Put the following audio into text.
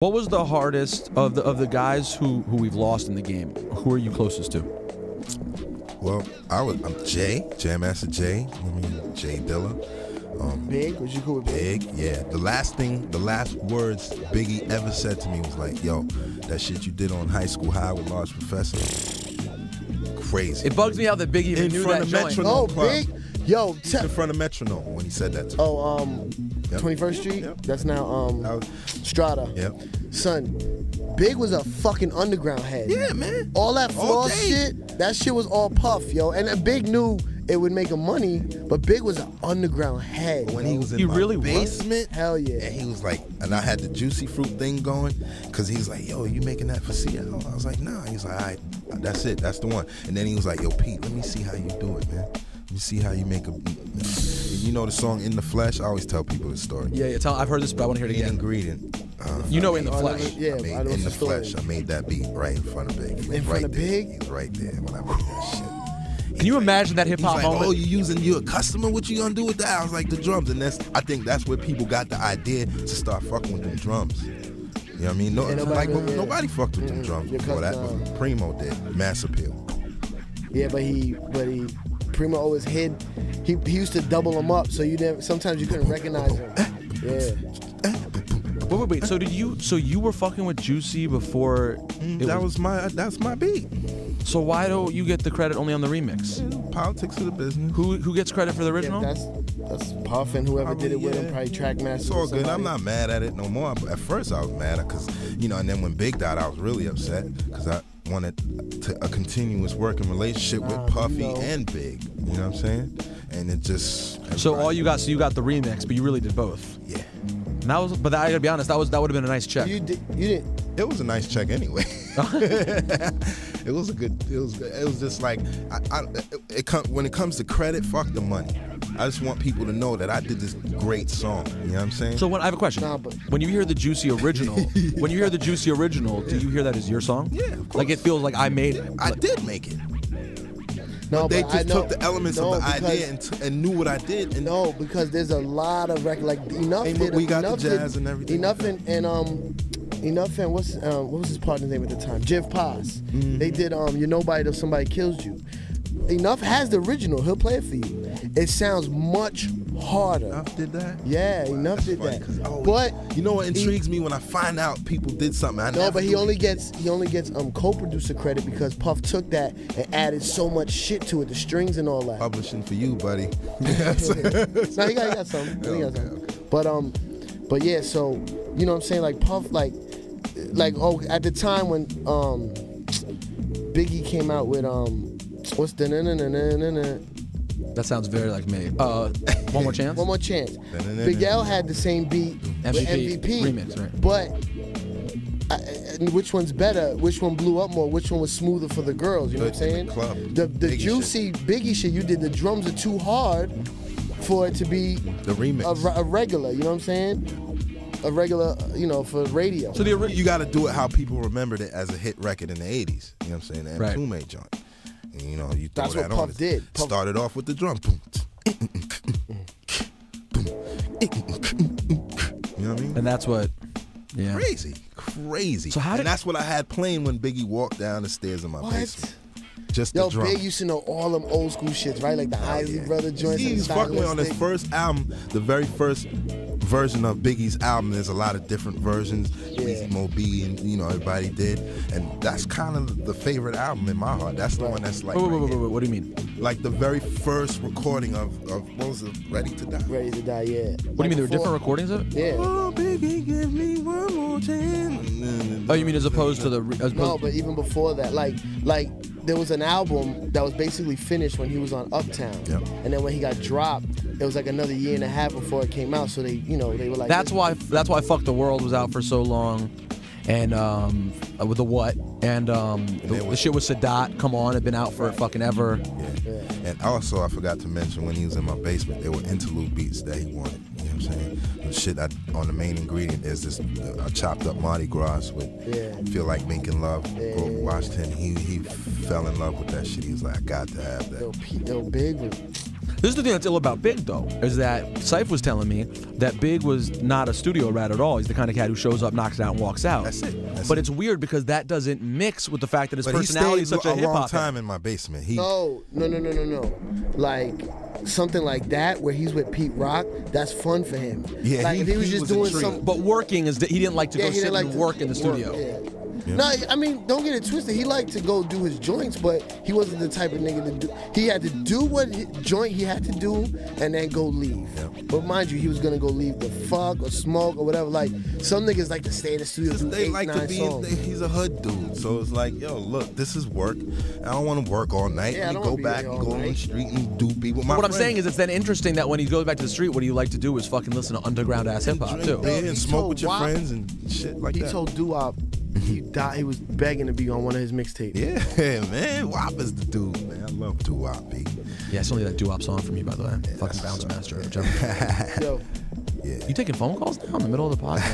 What was the hardest of the guys who we've lost in the game? Who are you closest to? Well, I'm Jay, Jam Master Jay. I mean, Jay Dilla. Big? Was you cool with Big? Yeah. The last words Biggie ever said to me was like, "Yo, that shit you did on High School High with Large Professor, crazy." It bugs me how that Biggie even knew that joint. Oh, Big? Yo, in front of Metronome when he said that to me. Oh, yep. 21st Street? Yep. That's now Strata. Yep. Son, Big was a fucking underground head. Yeah, man. All that floor shit, that shit was all Puff, yo. And Big knew it would make him money, but Big was an underground head. But when he was in my basement, hell yeah. And he was like, and I had the Juicy Fruit thing going, because he was like, "Yo, you making that for CL?" I was like, "Nah." He's like, "All right, that's it, that's the one." And then he was like, "Yo, Pete, let me see how you do it, man. Let me see how you make a." You know the song "In the Flesh"? I always tell people this story. Yeah, I've heard this, but I want to hear it again. Ingredient. You know, In the Flesh. Yeah, I made In the Flesh. I made that beat right in front of Big. In front of Big? He was right there when I made that shit. Can you imagine that hip hop like, moment? "Oh, you a customer? What you gonna do with that?" I was like, "The drums," and I think that's where people got the idea to start fucking with them drums. You know what I mean? Nobody fucked with them drums before that. But Primo did. Mass Appeal. Yeah, but Primo always hid. He used to double them up, so sometimes you couldn't recognize him. Yeah. Wait. So you were fucking with Juicy before? That's my beat. So why don't you get the credit only on the remix? Politics of the business. Who gets credit for the original? Yeah, that's Puff and whoever did it with him, probably Trackmaster. It's all good. I'm not mad at it no more. But at first I was mad because, and then when Big died, I was really upset because I wanted a continuous working relationship with Puffy and Big. You know what I'm saying? And it just. So you got the remix, but you really did both. Yeah. And I gotta be honest, that would have been a nice check. You didn't. It was a nice check anyway. It was just like when it comes to credit, fuck the money. I just want people to know that I did this great song. You know what I'm saying? So I have a question. When you hear the Juicy original, do you hear that as your song? Yeah, of course. Like it feels like I made it. I did make it. No, they just took the elements of the idea and knew what I did. And no, because there's a lot of records like Enough. We got the jazz and everything. Enough and what was his partner's name at the time? Jiv Paz. They did "You're Nobody Till Somebody Kills You." Enough has the original. He'll play it for you. It sounds much harder. Enough did that? Yeah, Enough did that. But you know what intrigues me when I find out people did something. But he only gets co-producer credit because Puff took that and added so much shit to it, the strings and all that. Publishing for you, buddy. No, he got something. Okay. But yeah, so you know what I'm saying, like Puff, at the time when Biggie came out with what's the That sounds very like me. One More Chance? One More Chance. Big L had the same beat with MVP. Remix, right. But which one's better? Which one blew up more? Which one was smoother for the girls? You know what I'm saying? The Juicy Biggie shit, you did the drums are too hard for it to be the remix. A regular, you know what I'm saying? A regular, for radio. So you got to do it how people remembered it as a hit record in the 80s. You know what I'm saying? The M2 joint. And, you throw that's that what Puff did. Puff started off with the drum. You know what I mean? And that's what, yeah. Crazy. So and that's what I had playing when Biggie walked down the stairs in my basement. Just the drum. Big used to know all them old school shits, right? Like the Isley Brother joints. He's fucking with on his first album, the very first version of Biggie's album. There's a lot of different versions. Easy Mo B and everybody did, and that's kind of the favorite album in my heart. That's the one that's like. Wait, what do you mean? Like the very first recording of what was it? Ready to Die. Ready to Die, yeah. What do you mean? There were different recordings of it? Yeah. Oh, Biggie, give me one more chance. Oh, you mean as opposed to the? No, but even before that, like there was an album that was basically finished when he was on Uptown, and then when he got dropped, it was like another year and a half before it came out. So they were like. That's why Fuck the World was out for so long, and with the what and the shit with Sadat. Come on, had been out for fucking ever. Yeah. And also I forgot to mention when he was in my basement, there were interlude beats that he wanted. You know what I'm saying? The shit on the main ingredient is this chopped up Mardi Gras with Feel Like Making Love. Grover Washington, he fell in love with that shit. He was like, I got to have that. Yo, Big. This is the thing that's ill about Big, though, is that Syph was telling me that Big was not a studio rat at all. He's the kind of cat who shows up, knocks it out, and walks out. That's it. But it's weird because that doesn't mix with the fact that his personality is such a hip hop. Long time in my basement. No. Like something like that where he's with Pete Rock, that's fun for him. Yeah, like if he was just doing something. But working is he didn't like to go sit and work in the studio. Yeah. No, I mean, don't get it twisted. He liked to go do his joints, but he wasn't the type of nigga to do. He had to do what joint he had to do and then go leave. Yep. But mind you, he was gonna go leave the fuck or smoke or whatever. Like some niggas like to stay in the studio, do 8-9 songs. He's a hood dude, so it's like, yo, look, this is work. I don't want to work all night. Yeah, Let me go back and go on the street and do beat with my What friends. I'm saying is, it's then interesting that when he goes back to the street, what he like to do is fucking listen to underground ass hip hop too. Yeah, and smoke with your friends and shit like that. He told Doo-Wop he died. He was begging to be on one of his mixtapes. Yeah, man, Wop is the dude, man. I love Doo-Wop, B. Yeah, it's only that Doo-Wop song for me, by the way. Yeah, fucking Bounce Master. Whichever. Yo, yeah. You taking phone calls now in the middle of the podcast?